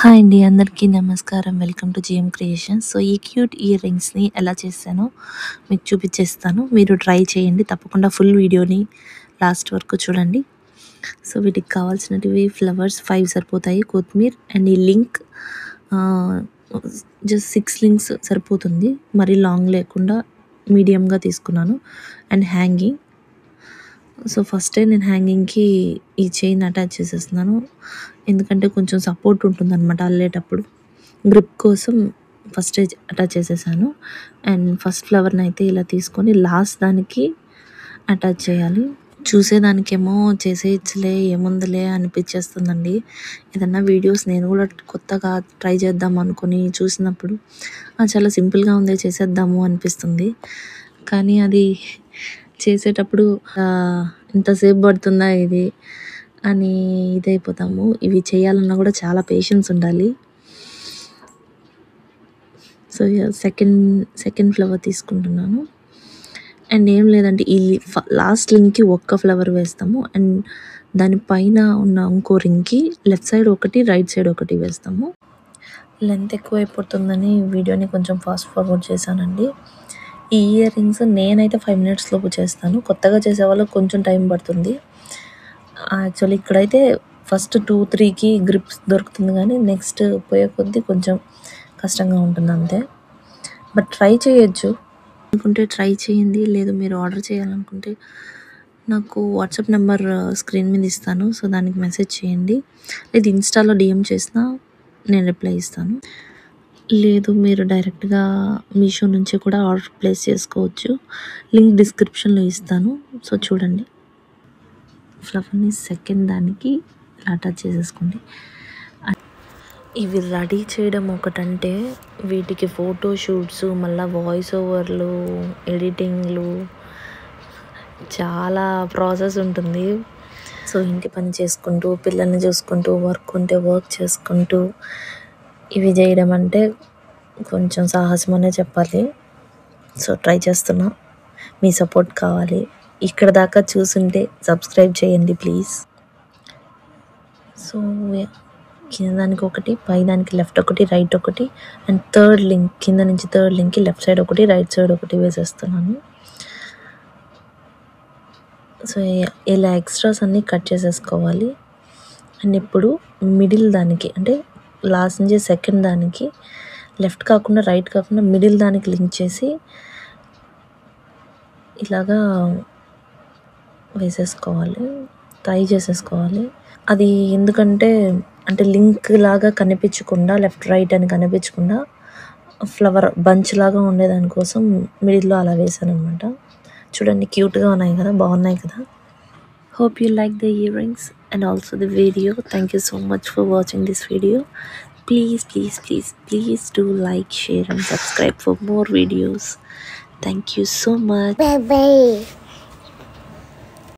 Hi అండి, అందరికీ నమస్కారం. Welcome to GM creations. So ఈ క్యూట్ ఇయర్ రింగ్స్ని ఎలా చేస్తానో మీకు చూపించేస్తాను. మీరు ట్రై చేయండి, తప్పకుండా ఫుల్ వీడియోని లాస్ట్ వరకు చూడండి. సో వీటికి కావాల్సినవి ఫ్లవర్స్ 5 సరిపోతాయి, కొత్తిమీర అండ్ ఈ లింక్ జస్ట్ 6 లింక్స్ సరిపోతుంది, మరీ లాంగ్ లేకుండా మీడియంగా తీసుకున్నాను. And hanging. సో ఫస్టే నేను హ్యాంగింగ్కి ఈ చైన్ అటాచ్ చేసేస్తున్నాను, ఎందుకంటే కొంచెం సపోర్ట్ ఉంటుందన్నమాట అల్లేటప్పుడు. గ్రిప్ కోసం ఫస్టే అటాచ్ చేసేసాను. అండ్ ఫస్ట్ ఫ్లవర్ని అయితే ఇలా తీసుకొని లాస్ట్ దానికి అటాచ్ చేయాలి. చూసేదానికేమో చేసేయచ్చులే, ఏముందిలే అనిపించేస్తుందండి. ఏదన్నా వీడియోస్ నేను కూడా కొత్తగా ట్రై చేద్దాం అనుకుని చూసినప్పుడు చాలా సింపుల్గా ఉంది, చేసేద్దాము అనిపిస్తుంది. కానీ అది చేసేటప్పుడు ఇంతసేపు పడుతుందా ఇది అని ఇదైపోతాము. ఇవి చేయాలన్నా కూడా చాలా పేషెన్స్ ఉండాలి. సో సెకండ్ ఫ్లవర్ తీసుకుంటున్నాను. అండ్ ఏం లేదంటే ఈ లాస్ట్ లింక్కి ఒక్క ఫ్లవర్ వేస్తాము, అండ్ దానిపైన ఉన్న ఇంకో రింగ్కి లెఫ్ట్ సైడ్ ఒకటి, రైట్ సైడ్ ఒకటి వేస్తాము. లెంత్ ఎక్కువైపోతుందని వీడియోని కొంచెం ఫాస్ట్ ఫార్వర్డ్ చేశానండి. ఈ ఇయర్ రింగ్స్ నేనైతే 5 minutes లోపు చేస్తాను, కొత్తగా చేసే వాళ్ళకి కొంచెం టైం పడుతుంది. యాక్చువల్లీ ఇక్కడైతే ఫస్ట్ 2-3కి గ్రిప్స్ దొరుకుతుంది, కానీ నెక్స్ట్ పోయే కొద్దీ కొంచెం కష్టంగా ఉంటుంది అంతే. బట్ ట్రై చేయొచ్చు అనుకుంటే ట్రై చేయండి, లేదు మీరు ఆర్డర్ చేయాలనుకుంటే నాకు వాట్సాప్ నెంబర్ స్క్రీన్ మీద ఇస్తాను, సో దానికి మెసేజ్ చేయండి. లేదు ఇన్స్టాలో డిఎం చేసినా నేను రిప్లై ఇస్తాను. లేదు మీరు డైరెక్ట్గా మీషో నుంచి కూడా ఆర్డర్ ప్లేస్ చేసుకోవచ్చు, లింక్ డిస్క్రిప్షన్లో ఇస్తాను. సో చూడండి, ఫ్లవర్ని సెకండ్ దానికి అటాచ్ చేసేసుకోండి. ఇవి రెడీ చేయడం ఒకటంటే వీటికి ఫోటో షూట్స్, మళ్ళీ వాయిస్ ఓవర్లు, ఎడిటింగ్లు, చాలా ప్రాసెస్ ఉంటుంది. సో ఇంటి పని చేసుకుంటూ, పిల్లల్ని చూసుకుంటూ, వర్క్ ఉంటే వర్క్ చేసుకుంటూ ఇవి చేయడం అంటే కొంచెం సాహసం అనే చెప్పాలి. సో ట్రై చేస్తున్నా, మీ సపోర్ట్ కావాలి. ఇక్కడ దాకా చూసుంటే సబ్స్క్రైబ్ చేయండి ప్లీజ్. సో కింద దానికి ఒకటి, పై దానికి లెఫ్ట్ ఒకటి, రైట్ ఒకటి, అండ్ థర్డ్ లింక్ కింద నుంచి థర్డ్ లింక్కి లెఫ్ట్ సైడ్ ఒకటి, రైట్ సైడ్ ఒకటి వేసేస్తున్నాను. సో ఇలా ఎక్స్ట్రాస్ అన్నీ కట్ చేసేసుకోవాలి. అండ్ ఇప్పుడు మిడిల్ దానికి, అంటే లాస్ట్ నుంచి సెకండ్ దానికి లెఫ్ట్ కాకుండా రైట్ కాకుండా మిడిల్ దానికి లింక్ చేసి ఇలాగా వేసేసుకోవాలి, టై చేసేసుకోవాలి. అది ఎందుకంటే అంటే లింక్ లాగా కనిపించకుండా, లెఫ్ట్ రైట్ అని కనిపించకుండా ఫ్లవర్ బంచ్ లాగా ఉండేదానికోసం మిడిల్లో అలా వేసాను అనమాట. చూడండి క్యూట్గా ఉన్నాయి కదా, బాగున్నాయి కదా. Hope you like the earrings and also the video. Thank you so much for watching this video. Please do like, share and subscribe for more videos. Thank you so much. Bye.